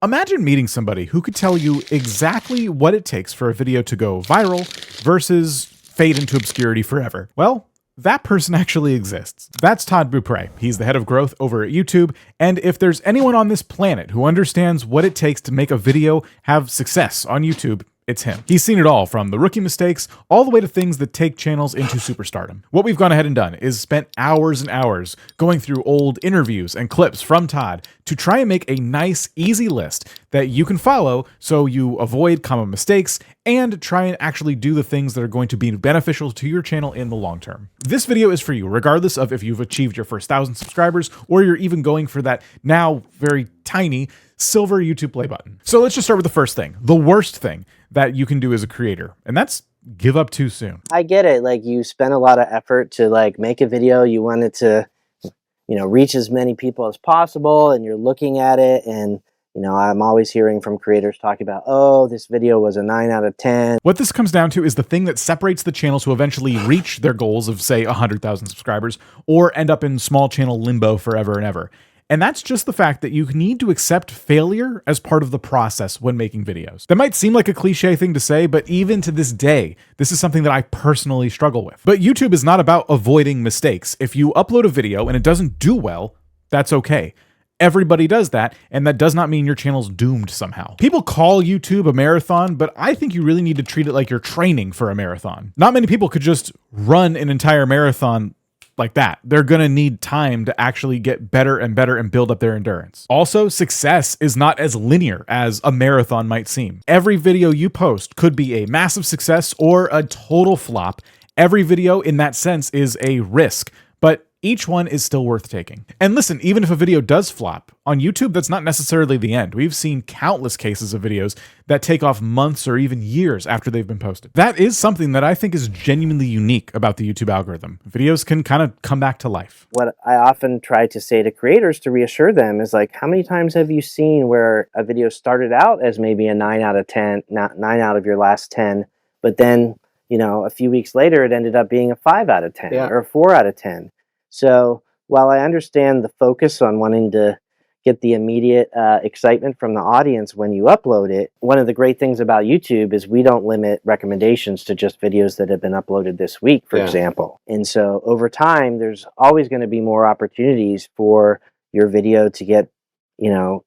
Imagine meeting somebody who could tell you exactly what it takes for a video to go viral versus fade into obscurity forever. Well, that person actually exists. That's Todd Beaupre. He's the head of growth over at YouTube, and if there's anyone on this planet who understands what it takes to make a video have success on YouTube, it's him. He's seen it all, from the rookie mistakes all the way to things that take channels into superstardom. What we've gone ahead and done is spent hours and hours going through old interviews and clips from Todd to try and make a nice, easy list that you can follow so you avoid common mistakes and try and actually do the things that are going to be beneficial to your channel in the long term. This video is for you, regardless of if you've achieved your first 1,000 subscribers or you're even going for that now very tiny silver YouTube play button. So let's just start with the first thing, the worst thing that you can do as a creator, and that's give up too soon. I get it. Like, you spend a lot of effort to like make a video. You want it to, reach as many people as possible, and you're looking at it, and I'm always hearing from creators talking about, oh, this video was a 9 out of 10. What this comes down to is the thing that separates the channels who eventually reach their goals of, say, 100,000 subscribers or end up in small channel limbo forever and ever. And that's just the fact that you need to accept failure as part of the process when making videos. That might seem like a cliche thing to say, but even to this day, this is something that I personally struggle with. But YouTube is not about avoiding mistakes. If you upload a video and it doesn't do well, that's okay. Everybody does that, and that does not mean your channel's doomed somehow. People call YouTube a marathon, but I think you really need to treat it like you're training for a marathon. Not many people could just run an entire marathon like that. They're gonna need time to actually get better and better and build up their endurance. Also, success is not as linear as a marathon might seem. Every video you post could be a massive success or a total flop. Every video in that sense is a risk, but each one is still worth taking. And listen, even if a video does flop, on YouTube, that's not necessarily the end. We've seen countless cases of videos that take off months or even years after they've been posted. That is something that I think is genuinely unique about the YouTube algorithm. Videos can kind of come back to life. What I often try to say to creators to reassure them is, like, how many times have you seen where a video started out as maybe a 9 out of 10, not 9 out of your last 10, but then, a few weeks later, it ended up being a 5 out of 10 or a 4 out of 10. So while I understand the focus on wanting to get the immediate excitement from the audience when you upload it, one of the great things about YouTube is we don't limit recommendations to just videos that have been uploaded this week, for example. And so over time, there's always going to be more opportunities for your video to get,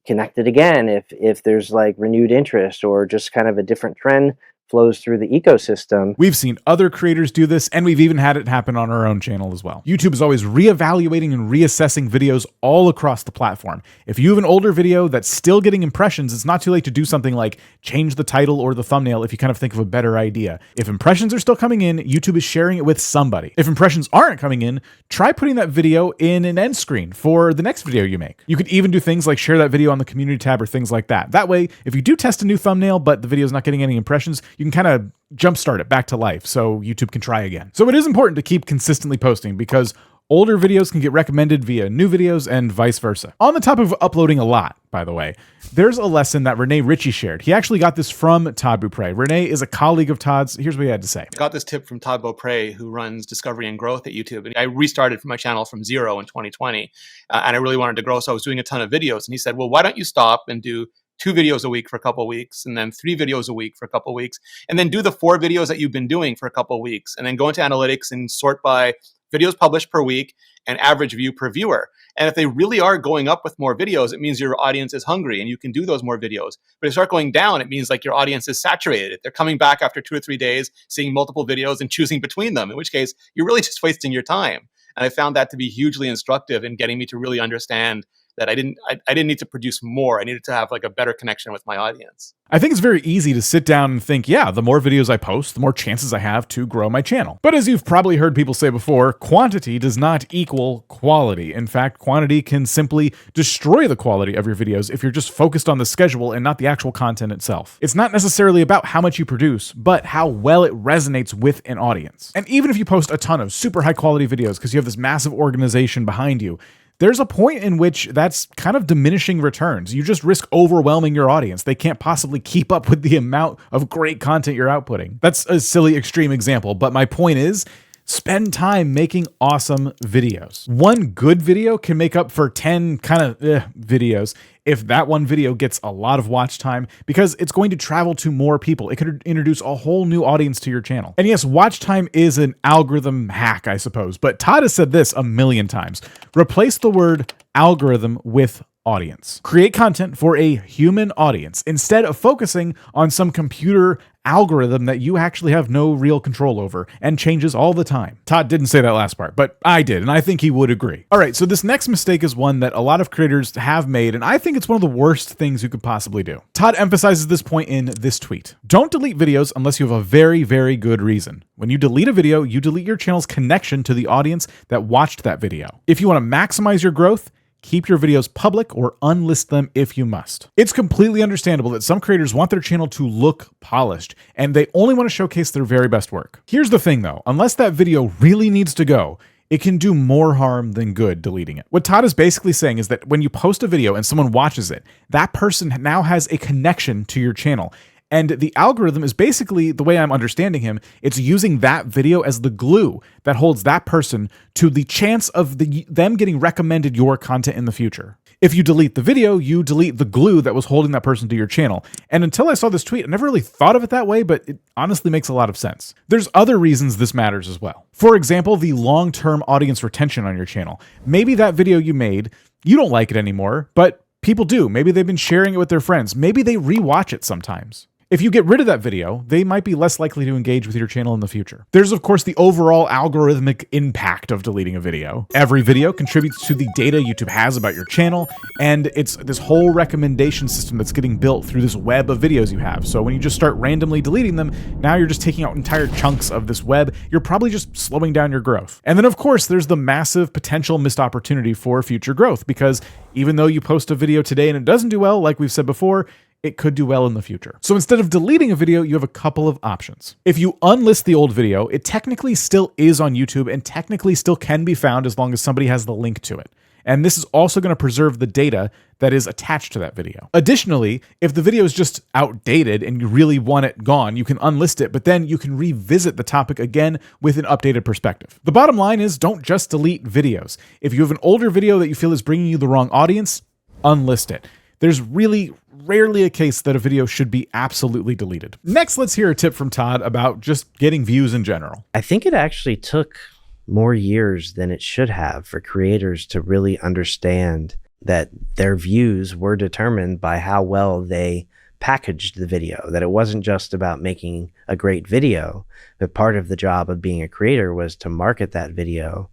connected again if there's like renewed interest or just kind of a different trend flows through the ecosystem. We've seen other creators do this, and we've even had it happen on our own channel as well. YouTube is always reevaluating and reassessing videos all across the platform. If you have an older video that's still getting impressions, it's not too late to do something like change the title or the thumbnail if you kind of think of a better idea. If impressions are still coming in, YouTube is sharing it with somebody. If impressions aren't coming in, try putting that video in an end screen for the next video you make. You could even do things like share that video on the community tab or things like that. That way, if you do test a new thumbnail, but the video is not getting any impressions, you can kind of jumpstart it back to life so YouTube can try again. So it is important to keep consistently posting because older videos can get recommended via new videos and vice versa. On the topic of uploading a lot, by the way, there's a lesson that Renee Ritchie shared. He actually got this from Todd Beaupre. Renee is a colleague of Todd's. Here's what he had to say. I got this tip from Todd Beaupre, who runs discovery and growth at YouTube. And I restarted my channel from zero in 2020, and I really wanted to grow. So I was doing a ton of videos. And he said, well, why don't you stop and do 2 videos a week for a couple of weeks, and then 3 videos a week for a couple of weeks, and then do the 4 videos that you've been doing for a couple of weeks, and then go into analytics and sort by videos published per week and average view per viewer. And if they really are going up with more videos, it means your audience is hungry and you can do those more videos. But if they start going down, it means like your audience is saturated. They're coming back after 2 or 3 days, seeing multiple videos and choosing between them, in which case you're really just wasting your time. And I found that to be hugely instructive in getting me to really understand that I didn't need to produce more. I needed to have like a better connection with my audience. I think it's very easy to sit down and think, yeah, the more videos I post, the more chances I have to grow my channel. But as you've probably heard people say before, quantity does not equal quality. In fact, quantity can simply destroy the quality of your videos if you're just focused on the schedule and not the actual content itself. It's not necessarily about how much you produce, but how well it resonates with an audience. And even if you post a ton of super high quality videos because you have this massive organization behind you, there's a point in which that's kind of diminishing returns. You just risk overwhelming your audience. They can't possibly keep up with the amount of great content you're outputting. That's a silly extreme example, but my point is, spend time making awesome videos. One good video can make up for 10 kind of videos if that one video gets a lot of watch time because it's going to travel to more people. It could introduce a whole new audience to your channel. And yes, watch time is an algorithm hack, I suppose, but Todd has said this a million times. Replace the word algorithm with audience. Create content for a human audience instead of focusing on some computer algorithm that you actually have no real control over and changes all the time. Todd didn't say that last part, but I did, and I think he would agree. All right, so this next mistake is one that a lot of creators have made, and I think it's one of the worst things you could possibly do. Todd emphasizes this point in this tweet. Don't delete videos unless you have a very, very good reason. When you delete a video, you delete your channel's connection to the audience that watched that video. If you want to maximize your growth, keep your videos public or unlist them if you must. It's completely understandable that some creators want their channel to look polished and they only want to showcase their very best work. Here's the thing though, unless that video really needs to go, it can do more harm than good deleting it. What Todd is basically saying is that when you post a video and someone watches it, that person now has a connection to your channel. And the algorithm is basically, the way I'm understanding him, it's using that video as the glue that holds that person to the chance of them getting recommended your content in the future. If you delete the video, you delete the glue that was holding that person to your channel. And until I saw this tweet, I never really thought of it that way, but it honestly makes a lot of sense. There's other reasons this matters as well. For example, the long-term audience retention on your channel. Maybe that video you made, you don't like it anymore, but people do. Maybe they've been sharing it with their friends. Maybe they rewatch it sometimes. If you get rid of that video, they might be less likely to engage with your channel in the future. There's, of course, the overall algorithmic impact of deleting a video. Every video contributes to the data YouTube has about your channel, and it's this whole recommendation system that's getting built through this web of videos you have. So when you just start randomly deleting them, now you're just taking out entire chunks of this web. You're probably just slowing down your growth. And then, of course, there's the massive potential missed opportunity for future growth, because even though you post a video today and it doesn't do well, like we've said before, it could do well in the future. So instead of deleting a video, you have a couple of options. If you unlist the old video, it technically still is on YouTube and technically still can be found as long as somebody has the link to it. And this is also going to preserve the data that is attached to that video. Additionally, if the video is just outdated and you really want it gone, you can unlist it, but then you can revisit the topic again with an updated perspective. The bottom line is don't just delete videos. If you have an older video that you feel is bringing you the wrong audience, unlist it. There's really rarely a case that a video should be absolutely deleted. Next, let's hear a tip from Todd about just getting views in general. I think it actually took more years than it should have for creators to really understand that their views were determined by how well they packaged the video, that it wasn't just about making a great video, but part of the job of being a creator was to market that video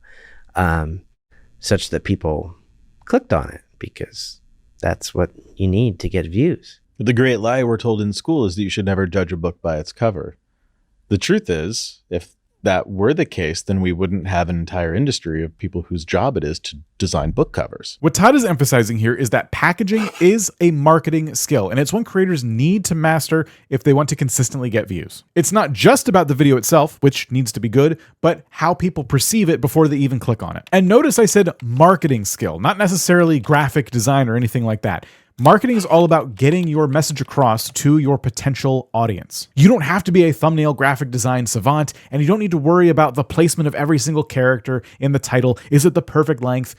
such that people clicked on it, because that's what you need to get views. The great lie we're told in school is that you should never judge a book by its cover. The truth is, if that were the case, then we wouldn't have an entire industry of people whose job it is to design book covers. What Todd is emphasizing here is that packaging is a marketing skill, and it's one creators need to master if they want to consistently get views. It's not just about the video itself, which needs to be good, but how people perceive it before they even click on it. And notice I said marketing skill, not necessarily graphic design or anything like that. Marketing is all about getting your message across to your potential audience. You don't have to be a thumbnail graphic design savant, and you don't need to worry about the placement of every single character in the title. Is it the perfect length?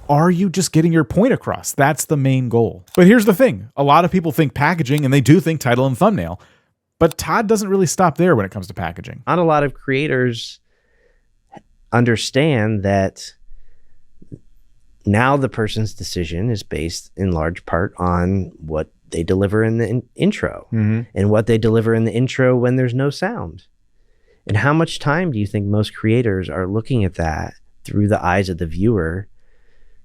Are you just getting your point across? That's the main goal. But here's the thing. A lot of people think packaging, and they do think title and thumbnail. But Todd doesn't really stop there when it comes to packaging. Not a lot of creators understand that now the person's decision is based in large part on what they deliver in the intro and what they deliver in the intro when there's no sound. And how much time do you think most creators are looking at that through the eyes of the viewer,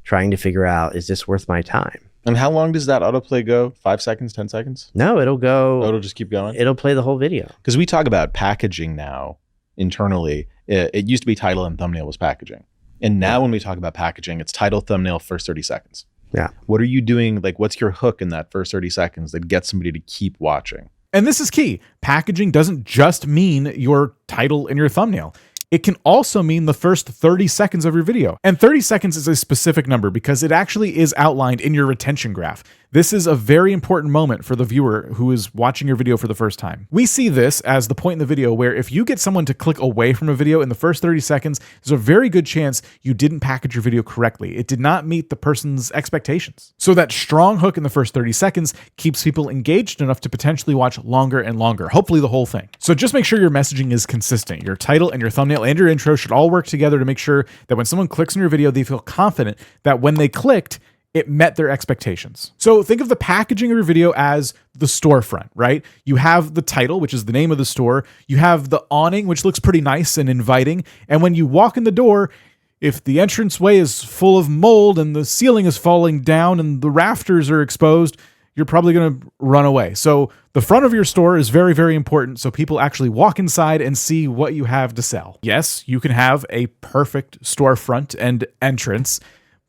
trying to figure out, is this worth my time? And how long does that autoplay go? 5 seconds, 10 seconds? No, it'll go. Oh, it'll just keep going? It'll play the whole video. Because we talk about packaging now internally. It used to be title and thumbnail was packaging. And now when we talk about packaging, it's title, thumbnail, first 30 seconds. Yeah. What are you doing? Like, what's your hook in that first 30 seconds that gets somebody to keep watching? And this is key. Packaging doesn't just mean your title and your thumbnail. It can also mean the first 30 seconds of your video. And 30 seconds is a specific number because it actually is outlined in your retention graph. This is a very important moment for the viewer who is watching your video for the first time. We see this as the point in the video where if you get someone to click away from a video in the first 30 seconds, there's a very good chance you didn't package your video correctly. It did not meet the person's expectations. So that strong hook in the first 30 seconds keeps people engaged enough to potentially watch longer and longer, hopefully the whole thing. So just make sure your messaging is consistent. Your title and your thumbnail and your intro should all work together to make sure that when someone clicks on your video, they feel confident that when they clicked, it met their expectations. So think of the packaging of your video as the storefront, right? You have the title, which is the name of the store. You have the awning, which looks pretty nice and inviting. And when you walk in the door, if the entranceway is full of mold and the ceiling is falling down and the rafters are exposed, you're probably going to run away. So the front of your store is very, very important so people actually walk inside and see what you have to sell. Yes, you can have a perfect storefront and entrance,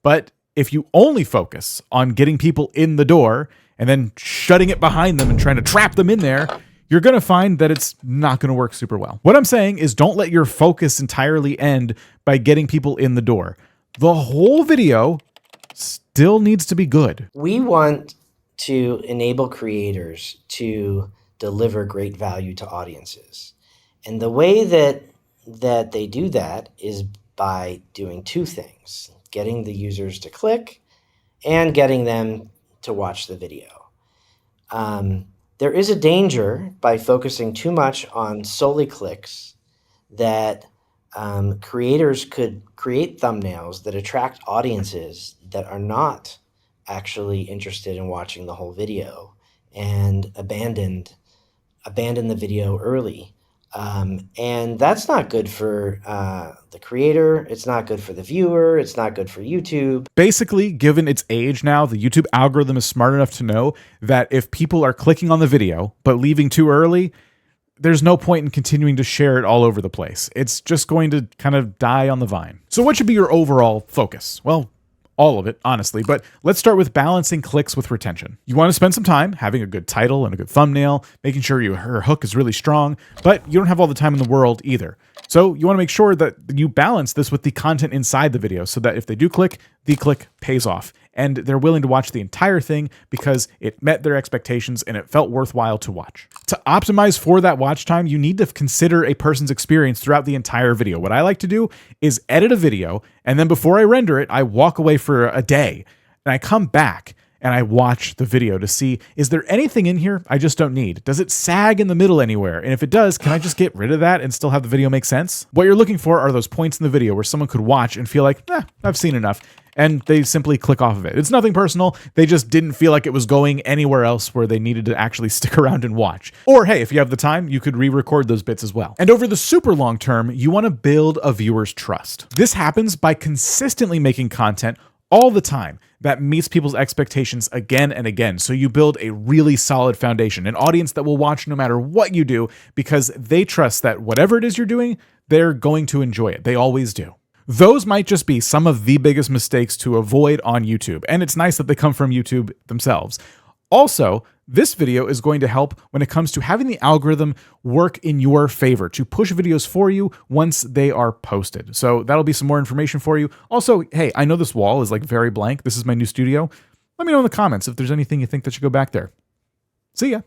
but if you only focus on getting people in the door and then shutting it behind them and trying to trap them in there, you're going to find that it's not going to work super well. What I'm saying is don't let your focus entirely end by getting people in the door. The whole video still needs to be good. We want to enable creators to deliver great value to audiences. And the way that they do that is by doing two things: getting the users to click and getting them to watch the video. There is a danger by focusing too much on solely clicks that creators could create thumbnails that attract audiences that are not actually interested in watching the whole video and abandon the video early. And that's not good for the creator. It's not good for the viewer. It's not good for YouTube. Basically, given its age now, the YouTube algorithm is smart enough to know that if people are clicking on the video but leaving too early, there's no point in continuing to share it all over the place. It's just going to kind of die on the vine. So what should be your overall focus? Well, all of it, honestly, but let's start with balancing clicks with retention. You want to spend some time having a good title and a good thumbnail, making sure your hook is really strong, but you don't have all the time in the world either. So you want to make sure that you balance this with the content inside the video so that if they do click, the click pays off and they're willing to watch the entire thing because it met their expectations and it felt worthwhile to watch. To optimize for that watch time, you need to consider a person's experience throughout the entire video. What I like to do is edit a video, and then before I render it, I walk away for a day and I come back and I watch the video to see, is there anything in here I just don't need? Does it sag in the middle anywhere? And if it does, can I just get rid of that and still have the video make sense? What you're looking for are those points in the video where someone could watch and feel like, I've seen enough. And they simply click off of it. It's nothing personal. They just didn't feel like it was going anywhere else where they needed to actually stick around and watch. Or hey, if you have the time, you could re-record those bits as well. And over the super long term, you want to build a viewer's trust. This happens by consistently making content all the time that meets people's expectations again and again. So you build a really solid foundation, an audience that will watch no matter what you do because they trust that whatever it is you're doing, they're going to enjoy it. They always do. Those might just be some of the biggest mistakes to avoid on YouTube, and it's nice that they come from YouTube themselves. Also, this video is going to help when it comes to having the algorithm work in your favor to push videos for you once they are posted. So that'll be some more information for you. Also, hey, I know this wall is like very blank. This is my new studio. Let me know in the comments if there's anything you think that should go back there. See ya.